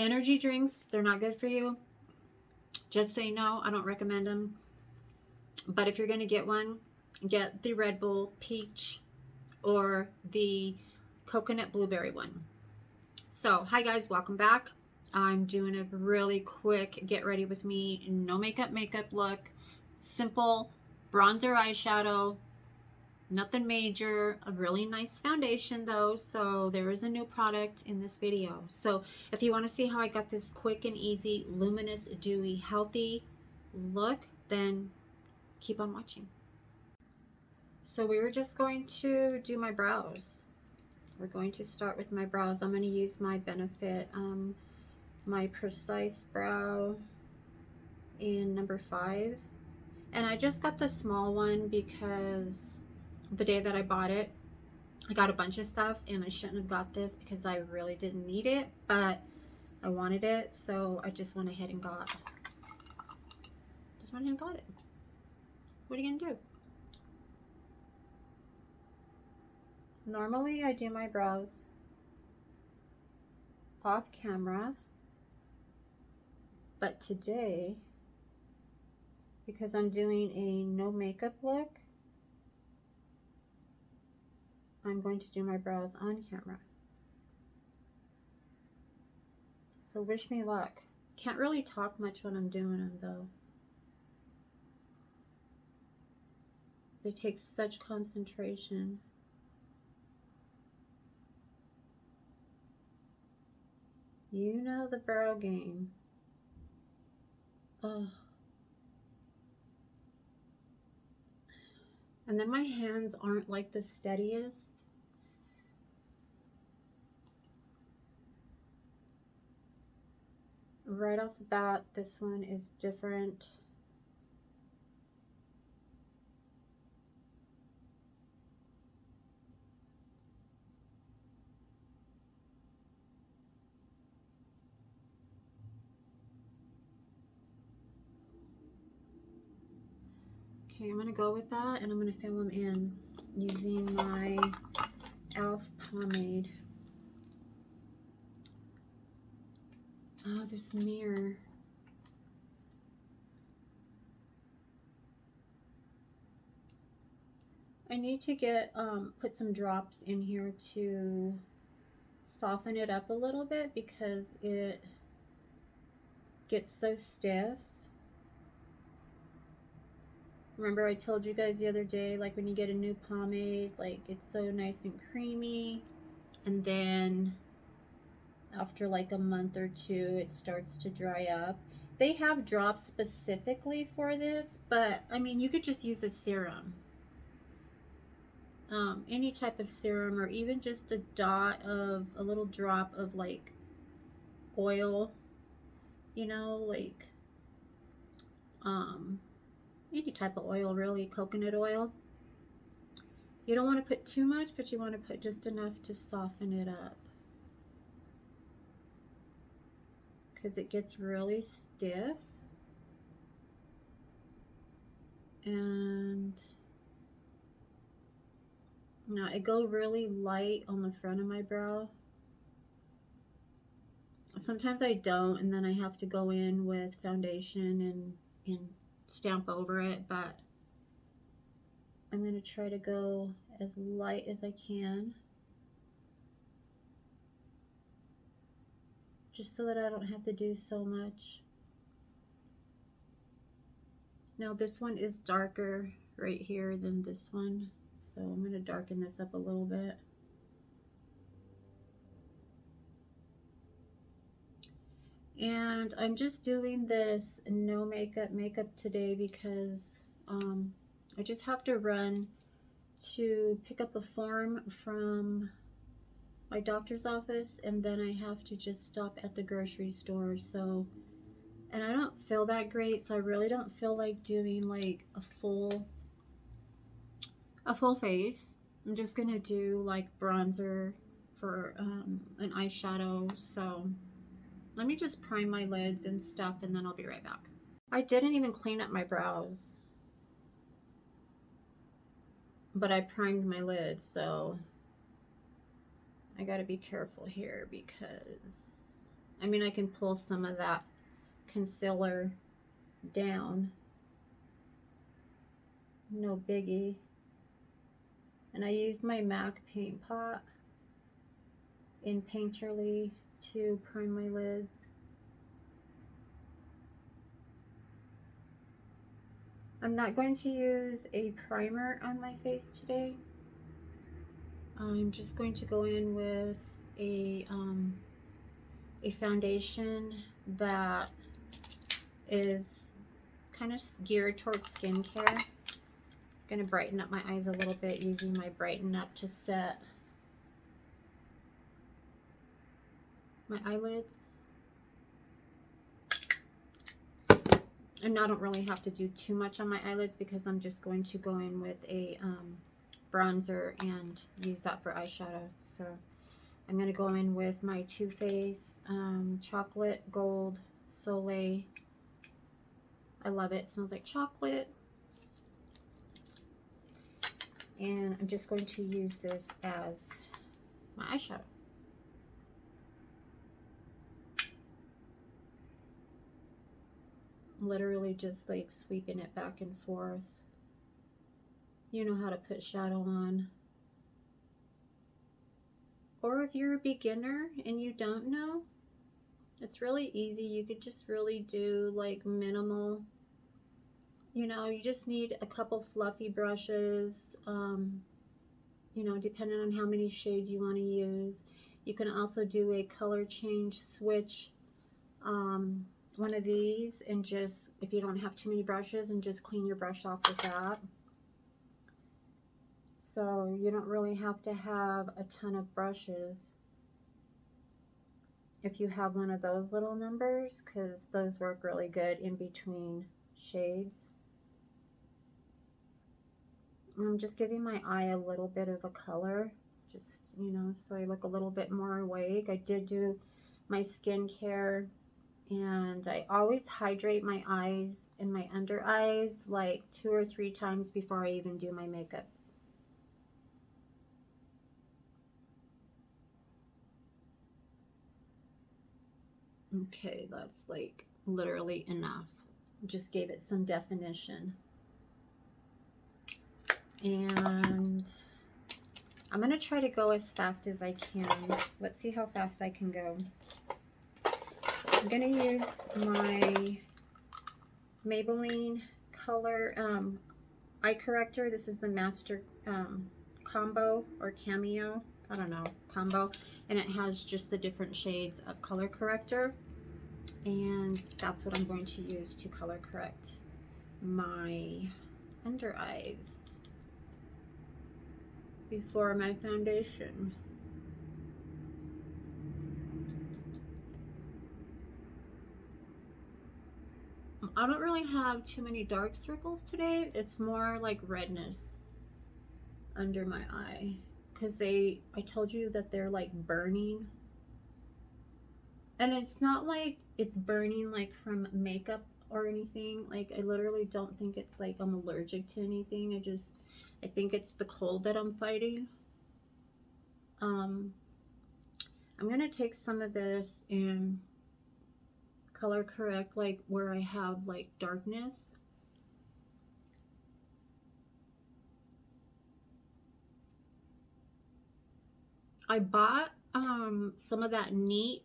Energy drinks, they're not good for you. Just say no, I don't recommend them. But if you're going to get one, get the Red Bull Peach or the coconut blueberry one. So, hi guys, welcome back. I'm doing a really quick get ready with me, no makeup look. Simple bronzer eyeshadow, nothing major. A really nice foundation though, so there is a new product in this video. So if you want to see how I got this quick and easy, luminous, dewy, healthy look, then keep on watching. So we were just going to do my brows. We're going to start with my brows. I'm going to use my Benefit, my Precise Brow in number 5. And I just got the small one because the day that I bought it, I got a bunch of stuff and I shouldn't have got this because I really didn't need it, but I wanted it, so I just went ahead and got it. What are you gonna do? Normally I do my brows off camera, but today, because I'm doing a no makeup look, I'm going to do my brows on camera. So wish me luck. Can't really talk much when I'm doing them though. They take such concentration. You know the brow game. Oh. And then my hands aren't like the steadiest. Right off the bat, this one is different. Okay, I'm gonna go with that and I'm gonna fill them in using my e.l.f. pomade. Oh, this mirror. I need to get put some drops in here to soften it up a little bit because it gets so stiff. Remember I told you guys the other day, like when you get a new pomade, like it's so nice and creamy, and then after like a month or two it starts to dry up. They have drops specifically for this, but I mean you could just use a serum, any type of serum, or even just a little drop of like oil, you know, like any type of oil really, coconut oil. You don't want to put too much, but you want to put just enough to soften it up because it gets really stiff. And now I go really light on the front of my brow. Sometimes I don't, and then I have to go in with foundation and stamp over it, but I'm going to try to go as light as I can, just so that I don't have to do so much. Now this one is darker right here than this one, so I'm going to darken this up a little bit. And I'm just doing this no makeup today because I just have to run to pick up a form from my doctor's office, and then I have to just stop at the grocery store. So, and I don't feel that great, so I really don't feel like doing like a full face. I'm just gonna do like bronzer for an eyeshadow. So let me just prime my lids and stuff, and then I'll be right back. I didn't even clean up my brows, but I primed my lids, so I gotta be careful here because I mean, I can pull some of that concealer down. No biggie. And I used my MAC paint pot in Painterly to prime my lids. I'm not going to use a primer on my face today. I'm just going to go in with a foundation that is kind of geared towards skincare. I'm going to brighten up my eyes a little bit using my Brighten Up to set my eyelids. And I don't really have to do too much on my eyelids because I'm just going to go in with a bronzer and use that for eyeshadow. So I'm going to go in with my Too Faced Chocolate Gold Soleil. I love it. It smells like chocolate. And I'm just going to use this as my eyeshadow. Literally just like sweeping it back and forth. You know how to put shadow on. Or if you're a beginner and you don't know, it's really easy. You could just really do like minimal. You know, you just need a couple fluffy brushes, you know, depending on how many shades you want to use. You can also do a color change switch, one of these, and just, if you don't have too many brushes, and just clean your brush off with that. So you don't really have to have a ton of brushes if you have one of those little numbers, because those work really good in between shades. I'm just giving my eye a little bit of a color, just, you know, so I look a little bit more awake. I did do my skincare, and I always hydrate my eyes and my under eyes like 2 or 3 times before I even do my makeup. Okay, that's like literally enough. Just gave it some definition. And I'm going to try to go as fast as I can. Let's see how fast I can go. I'm going to use my Maybelline Color Eye Corrector. This is the Master Combo or Cameo. I don't know, Combo. And it has just the different shades of color corrector. And that's what I'm going to use to color correct my under eyes before my foundation. I don't really have too many dark circles today. It's more like redness under my eye, because I told you that they're like burning. And it's not like it's burning like from makeup or anything. Like, I literally don't think it's like I'm allergic to anything. I think it's the cold that I'm fighting. I'm gonna take some of this and color correct like where I have like darkness. I bought some of that neat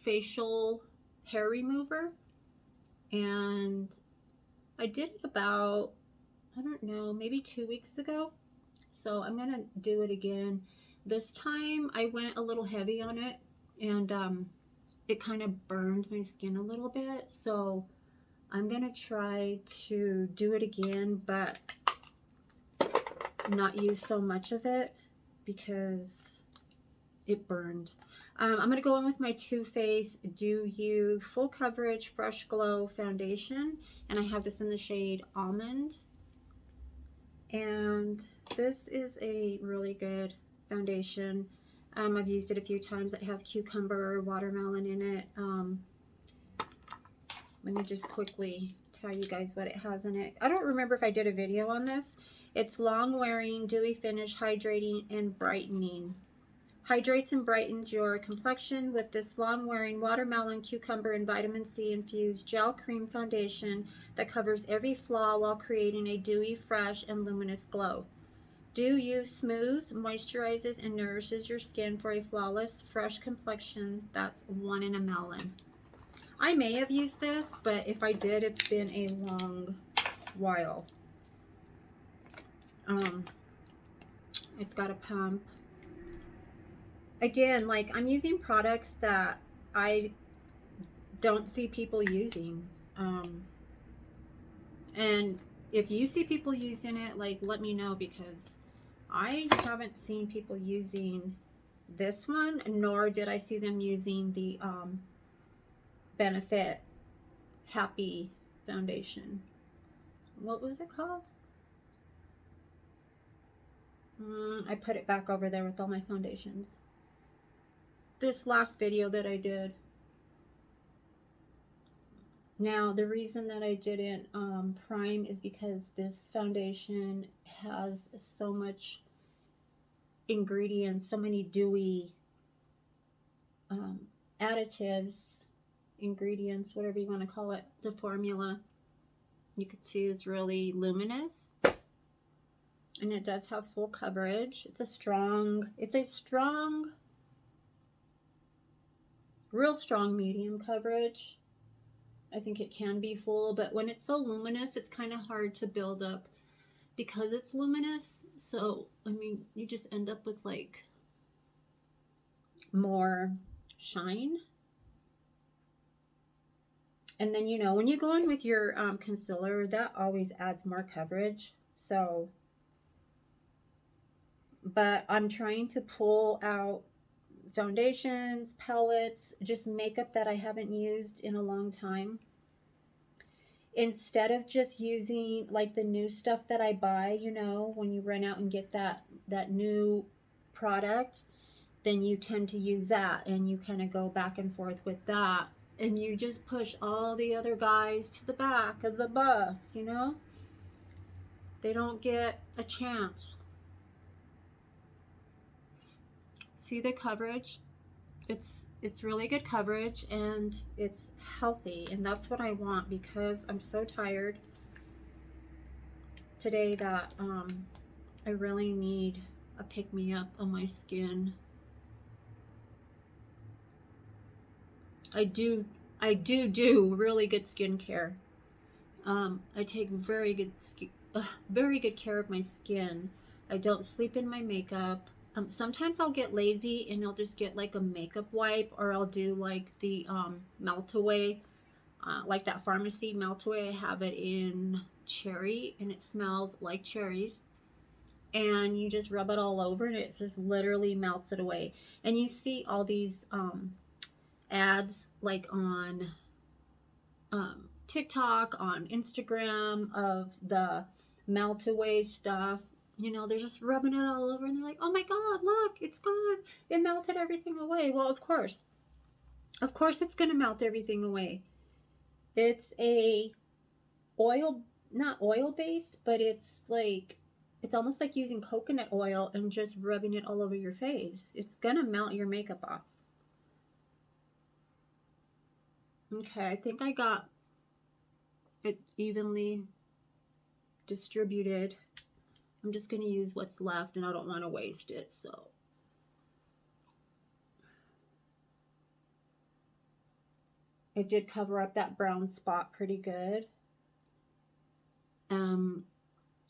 facial hair remover, and I did it about, I don't know, maybe 2 weeks ago. So I'm gonna do it again. This time I went a little heavy on it, and it kind of burned my skin a little bit. So I'm gonna try to do it again, but not use so much of it because it burned. I'm going to go in with my Too Faced Do You Full Coverage Fresh Glow Foundation, and I have this in the shade Almond. And this is a really good foundation. I've used it a few times. It has cucumber, watermelon in it. Let me just quickly tell you guys what it has in it. I don't remember if I did a video on this. It's long wearing, dewy finish, hydrating, and brightening. Hydrates and brightens your complexion with this long-wearing watermelon, cucumber, and vitamin C infused gel cream foundation that covers every flaw while creating a dewy, fresh, and luminous glow. Dew Use smooths, moisturizes, and nourishes your skin for a flawless, fresh complexion that's one in a melon. I may have used this, but if I did, it's been a long while. It's got a pump. Again, like, I'm using products that I don't see people using. And if you see people using it, like, let me know, because I haven't seen people using this one, nor did I see them using the Benefit Happy foundation. What was it called? I put it back over there with all my foundations. This last video that I did. Now, the reason that I didn't prime is because this foundation has so much ingredients, so many dewy additives, ingredients, whatever you want to call it. The formula, you can see, is really luminous. And it does have full coverage. It's a strong, real strong medium coverage. I think it can be full, but when it's so luminous, it's kind of hard to build up because it's luminous. So, I mean, you just end up with like more shine. And then, you know, when you go in with your concealer, that always adds more coverage. So, but I'm trying to pull out foundations, palettes, just makeup that I haven't used in a long time. Instead of just using like the new stuff that I buy, you know, when you run out and get that new product, then you tend to use that and you kind of go back and forth with that. And you just push all the other guys to the back of the bus, you know? They don't get a chance. See the coverage? It's really good coverage, and it's healthy, and that's what I want, because I'm so tired today that I really need a pick-me-up on my skin. I do really good skincare. I take very good care of my skin. I don't sleep in my makeup. Sometimes I'll get lazy and I'll just get like a makeup wipe, or I'll do like the melt away, like that pharmacy melt away. I have it in cherry and it smells like cherries, and you just rub it all over and it just literally melts it away. And you see all these ads like on TikTok, on Instagram, of the melt away stuff. You know, they're just rubbing it all over and they're like, oh my God, look, it's gone. It melted everything away. Well, of course it's going to melt everything away. It's a oil, not oil based, but it's almost like using coconut oil and just rubbing it all over your face. It's going to melt your makeup off. Okay, I think I got it evenly distributed. I'm just going to use what's left, and I don't want to waste it, so. It did cover up that brown spot pretty good. I'm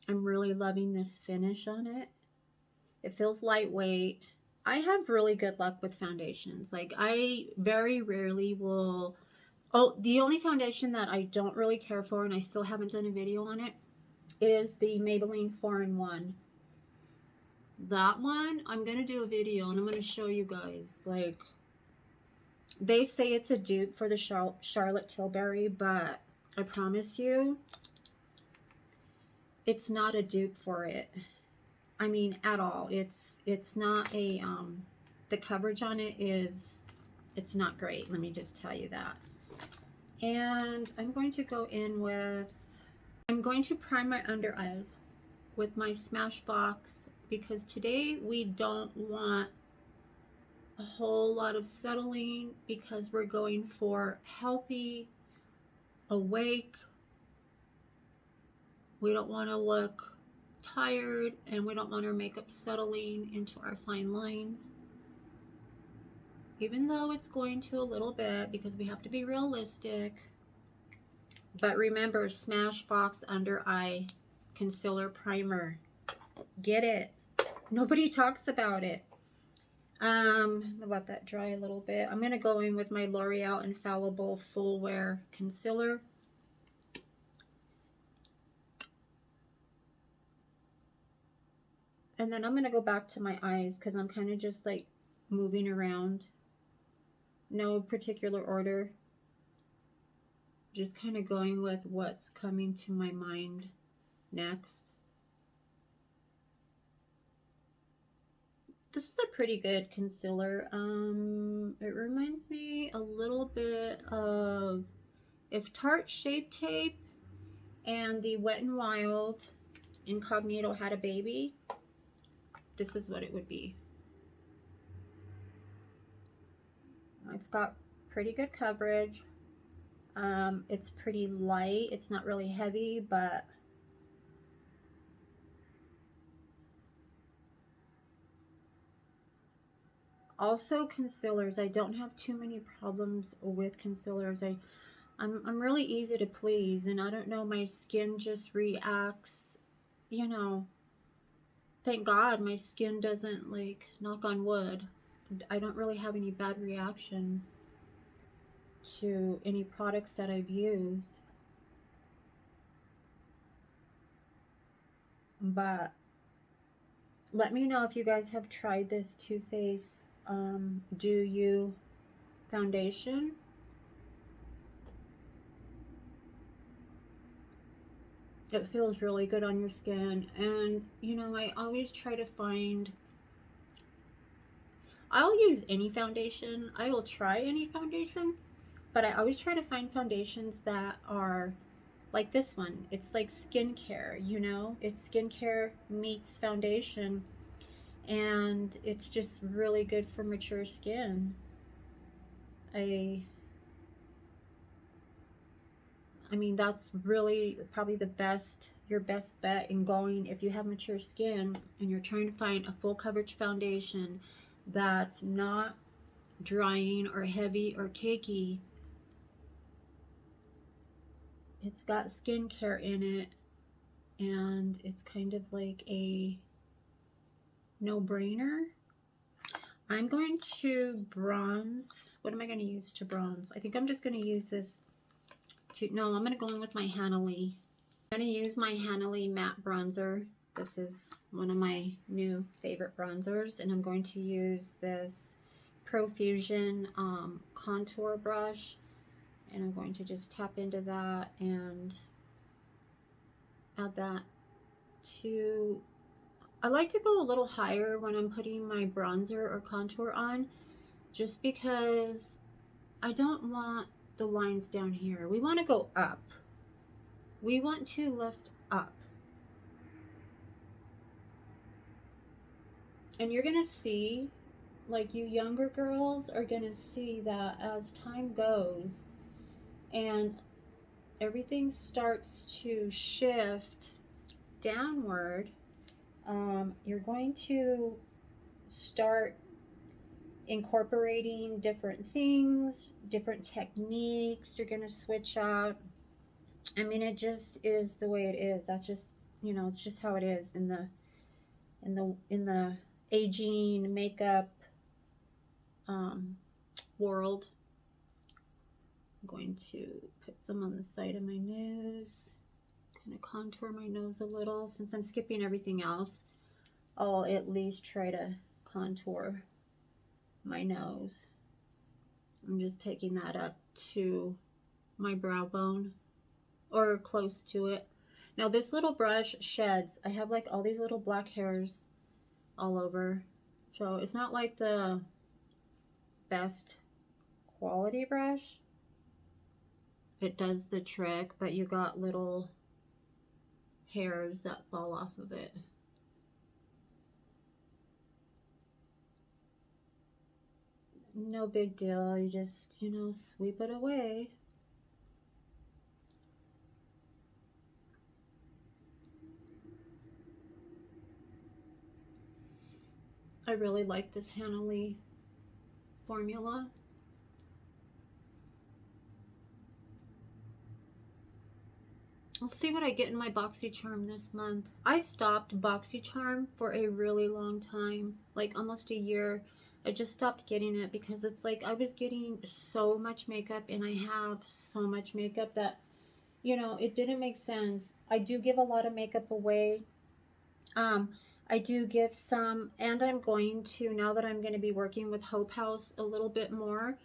really loving this finish on it. It feels lightweight. I have really good luck with foundations. Like, I very rarely will... Oh, the only foundation that I don't really care for, and I still haven't done a video on it, is the Maybelline 4-in-1. That one, I'm going to do a video and I'm going to show you guys. Like, they say it's a dupe for the Charlotte Tilbury, but I promise you, it's not a dupe for it. I mean, at all. It's not a, the coverage on it is, it's not great. Let me just tell you that. And I'm going to go in with, I'm going to prime my under eyes with my Smashbox, because today we don't want a whole lot of settling because we're going for healthy, awake. We don't want to look tired, and we don't want our makeup settling into our fine lines. Even though it's going to a little bit because we have to be realistic. But remember, Smashbox Under Eye Concealer Primer. Get it. Nobody talks about it. I'm gonna let that dry a little bit. I'm gonna go in with my L'Oreal Infallible Full Wear Concealer. And then I'm gonna go back to my eyes because I'm kind of just like moving around. No particular order. Just kind of going with what's coming to my mind next. This is a pretty good concealer. It reminds me a little bit of if Tarte Shape Tape and the Wet n Wild Incognito had a baby, this is what it would be. It's got pretty good coverage. It's pretty light. It's not really heavy, but also concealers. I don't have too many problems with concealers. I'm really easy to please, and I don't know, my skin just reacts, you know, thank God my skin doesn't, like, knock on wood, I don't really have any bad reactions to any products that I've used. But let me know if you guys have tried this Too Faced Do You foundation. It feels really good on your skin. And you know, I always try to find, I'll use any foundation, I will try any foundation, but I always try to find foundations that are like this one. It's like skincare, you know, it's skincare meets foundation, and it's just really good for mature skin. I mean, that's really probably the best, your best bet in going, if you have mature skin and you're trying to find a full coverage foundation that's not drying or heavy or cakey. It's got skincare in it, and it's kind of like a no-brainer. I'm going to bronze. What am I going to use to bronze? I think I'm just going to use this no, I'm going to go in with my Hanley. I'm going to use my Hanley matte bronzer. This is one of my new favorite bronzers, and I'm going to use this Profusion contour brush, and I'm going to just tap into that and add that to, I like to go a little higher when I'm putting my bronzer or contour on, just because I don't want the lines down here. We want to go up. We want to lift up. And you're going to see, like, you younger girls are going to see that as time goes and everything starts to shift downward, you're going to start incorporating different things, different techniques. You're going to switch out. I mean, it just is the way it is. That's just, you know, it's just how it is in the aging makeup world. I'm going to put some on the side of my nose, kind of contour my nose a little. Since I'm skipping everything else, I'll at least try to contour my nose. I'm just taking that up to my brow bone or close to it. Now this little brush sheds. I have like all these little black hairs all over, so it's not like the best quality brush. It does the trick, but you got little hairs that fall off of it. No big deal. You just, you know, sweep it away. I really like this Hannah Lee formula. Let's see what I get in my BoxyCharm this month. I stopped BoxyCharm for a really long time, like almost a year. I just stopped getting it because it's like I was getting so much makeup, and I have so much makeup that, you know, it didn't make sense. I do give a lot of makeup away. Um, I do give some, and I'm going to, now that I'm going to be working with Hope House a little bit more,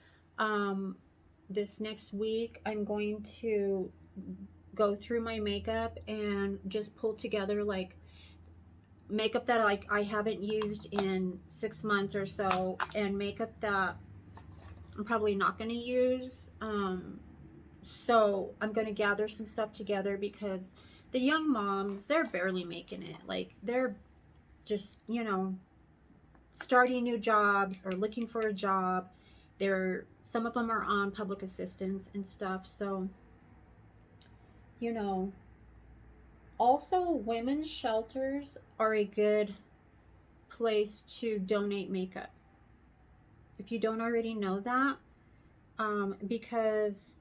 this next week, I'm going to go through my makeup and just pull together like makeup that like I haven't used in 6 months or so, and makeup that I'm probably not going to use. So I'm going to gather some stuff together because the young moms, they're barely making it. Like they're just, you know, starting new jobs or looking for a job. Some of them are on public assistance and stuff. So, you know, also women's shelters are a good place to donate makeup. If you don't already know that, because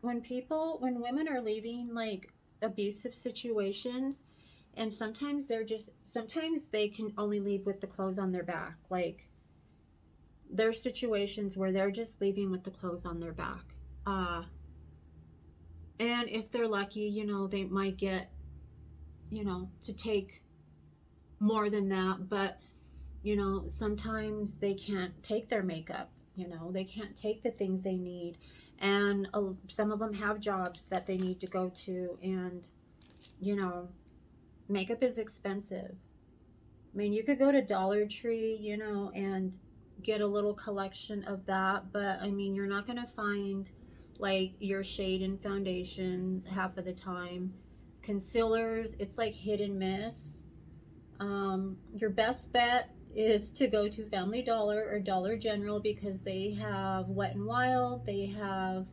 when women are leaving like abusive situations, and sometimes sometimes they can only leave with the clothes on their back. Like there's situations where they're just leaving with the clothes on their back. And if they're lucky, you know, they might get, you know, to take more than that, but you know, sometimes they can't take their makeup, you know, they can't take the things they need. And some of them have jobs that they need to go to, and, you know, makeup is expensive. I mean, you could go to Dollar Tree, you know, and get a little collection of that, but I mean, you're not going to find like your shade and foundations half of the time. Concealers, it's like hit and miss. Your best bet is to go to Family Dollar or Dollar General because they have Wet n Wild, they have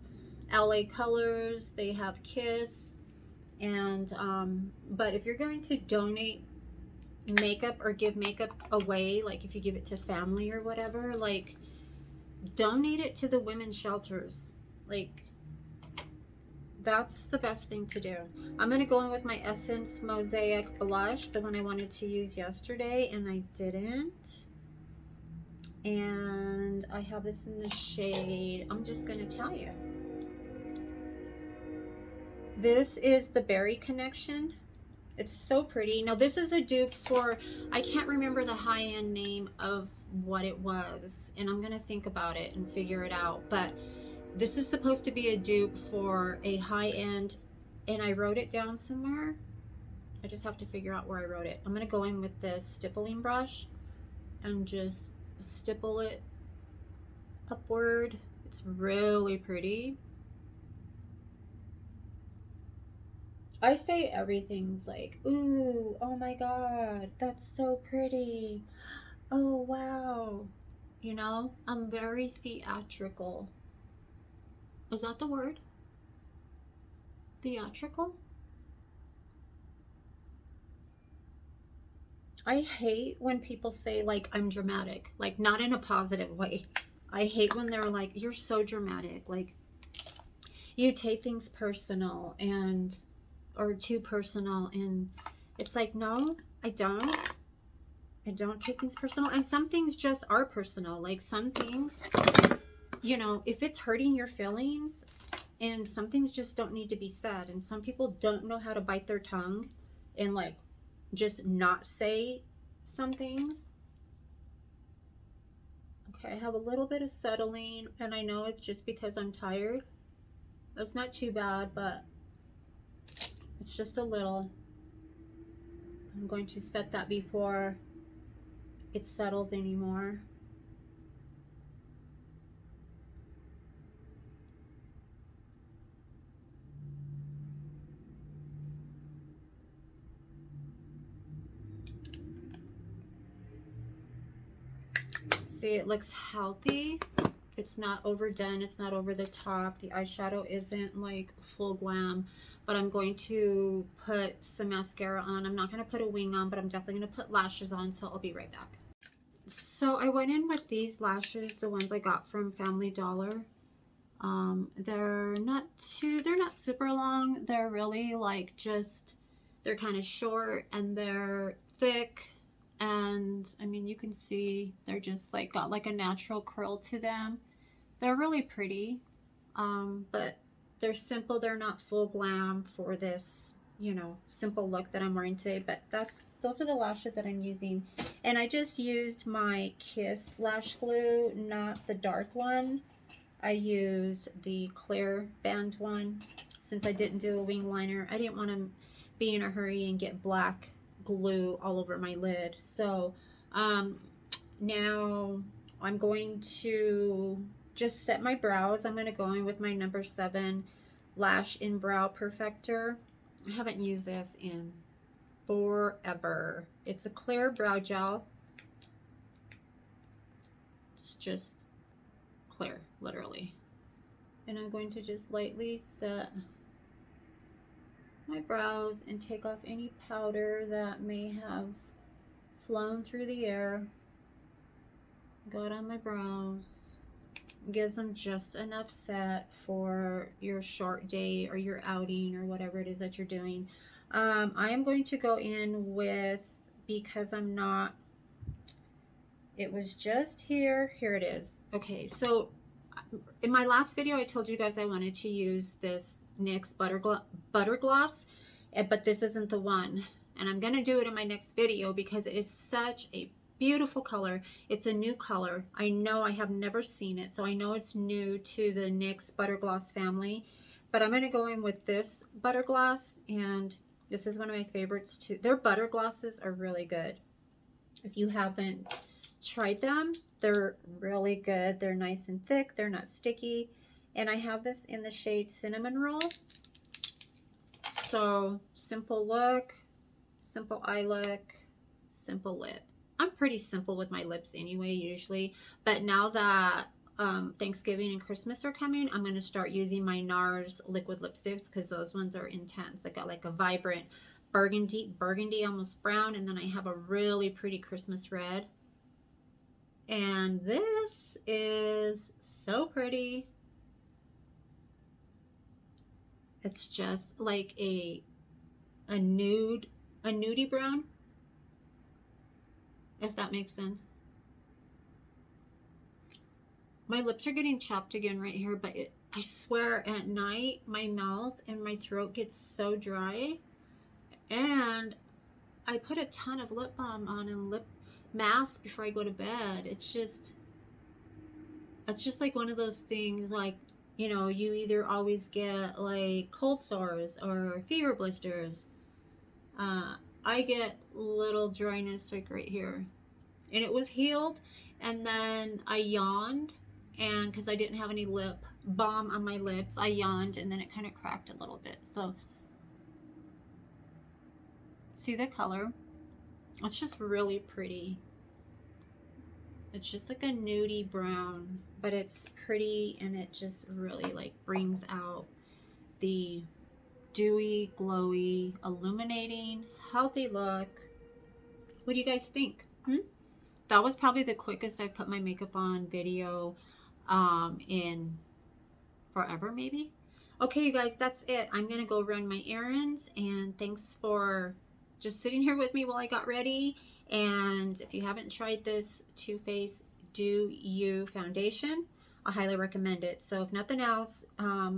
LA Colors, they have Kiss, and but if you're going to donate makeup or give makeup away, like if you give it to family or whatever, like donate it to the women's shelters. Like that's the best thing to do. I'm going to go in with my Essence Mosaic Blush, the one I wanted to use yesterday and I didn't. And I have this in the shade, I'm just going to tell you. This is the Berry Connection. It's so pretty. Now this is a dupe for, I can't remember the high-end name of what it was, and I'm going to think about it and figure it out. But this is supposed to be a dupe for a high-end, and I wrote it down somewhere. I just have to figure out where I wrote it. I'm going to go in with this stippling brush and just stipple it upward. It's really pretty. I say everything's like, ooh, oh my god, that's so pretty. Oh wow. You know, I'm very theatrical. Is that the word? Theatrical? I hate when people say like I'm dramatic, like not in a positive way. I hate when they're like, you're so dramatic, like you take things personal and or too personal, and it's like, no, I don't take things personal. And some things just are personal. Like some things, you know, if it's hurting your feelings, and some things just don't need to be said, and some people don't know how to bite their tongue and like just not say some things. Okay, I have a little bit of settling, and I know it's just because I'm tired. It's not too bad, but it's just a little. I'm going to set that before it settles anymore. See, it looks healthy. It's not overdone. It's not over the top. The eyeshadow isn't like full glam. But I'm going to put some mascara on. I'm not going to put a wing on, but I'm definitely going to put lashes on. So I'll be right back. So I went in with these lashes, the ones I got from Family Dollar. They're not super long. They're really like they're kind of short and they're thick. And I mean, you can see they're just like got like a natural curl to them. They're really pretty. But they're simple. They're not full glam for this, you know, simple look that I'm wearing today. But those are the lashes that I'm using. And I just used my Kiss lash glue, not the dark one. I used the clear band one since I didn't do a wing liner. I didn't want to be in a hurry and get black glue all over my lid. So now I'm going to just set my brows. I'm going to go in with my number 7 Lash in Brow Perfector. I haven't used this in forever. It's a clear brow gel. It's just clear, literally. And I'm going to just lightly set my brows and take off any powder that may have flown through the air. Got on my brows. Gives them just enough set for your short day or your outing or whatever it is that you're doing. I am going to go in with, because I'm not, it was just here. Here it is. Okay, so in my last video, I told you guys I wanted to use this NYX Butter Gloss, but this isn't the one. And I'm going to do it in my next video because it is such a beautiful color. It's a new color. I know I have never seen it, so I know it's new to the NYX Butter Gloss family. But I'm going to go in with this Butter Gloss, and this is one of my favorites too. Their Butter Glosses are really good. If you haven't tried them, they're really good. They're nice and thick. They're not sticky. And I have this in the shade Cinnamon Roll. So simple look, simple eye look, simple lip. I'm pretty simple with my lips anyway, usually. But now that Thanksgiving and Christmas are coming, I'm going to start using my NARS liquid lipsticks because those ones are intense. I got like a vibrant burgundy, almost brown. And then I have a really pretty Christmas red. And this is so pretty. It's just like a nudie brown, if that makes sense. My lips are getting chapped again right here, but I swear at night my mouth and my throat gets so dry, and I put a ton of lip balm on and lip mask before I go to bed. It's just like one of those things, like, you know, you either always get like cold sores or fever blisters. I get little dryness like right here, and it was healed, and then I yawned, and because I didn't have any lip balm on my lips, I yawned, and then it kind of cracked a little bit. So see the color? It's just really pretty. It's just like a nudie brown, but it's pretty, and it just really like brings out the dewy, glowy, illuminating, healthy look. What do you guys think? That was probably the quickest I've put my makeup on video in forever, maybe. Okay, you guys, that's it. I'm gonna go run my errands, and thanks for just sitting here with me while I got ready. And if you haven't tried this Too Faced Do You foundation, I highly recommend it. So if nothing else,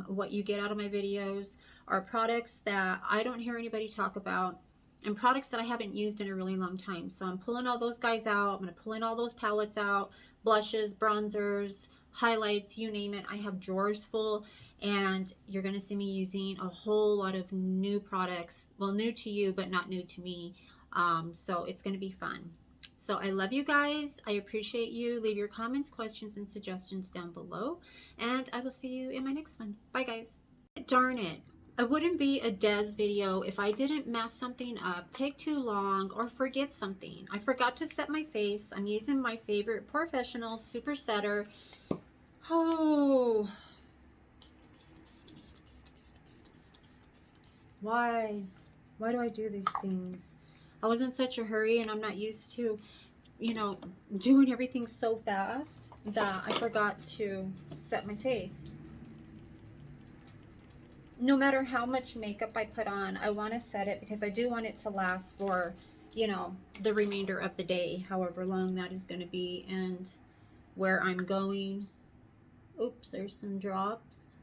what you get out of my videos are products that I don't hear anybody talk about, and products that I haven't used in a really long time. So I'm pulling all those guys out. I'm going to pull in all those palettes out, blushes, bronzers, highlights, you name it. I have drawers full, and you're going to see me using a whole lot of new products. Well, new to you, but not new to me. So it's going to be fun. So I love you guys. I appreciate you. Leave your comments, questions, and suggestions down below. And I will see you in my next one. Bye, guys. Darn it. It wouldn't be a Des video if I didn't mess something up, take too long, or forget something. I forgot to set my face. I'm using my favorite professional super setter. Oh, why? Why do I do these things? I was in such a hurry and I'm not used to, you know, doing everything so fast that I forgot to set my face. No matter how much makeup I put on, I want to set it because I do want it to last for, you know, the remainder of the day, however long that is going to be, and where I'm going. Oops, there's some drops.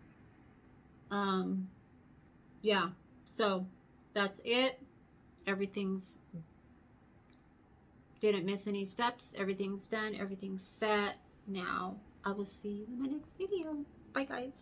Yeah, so that's it. Everything's, didn't miss any steps. Everything's done. Everything's set. Now I will see you in my next video. Bye, guys.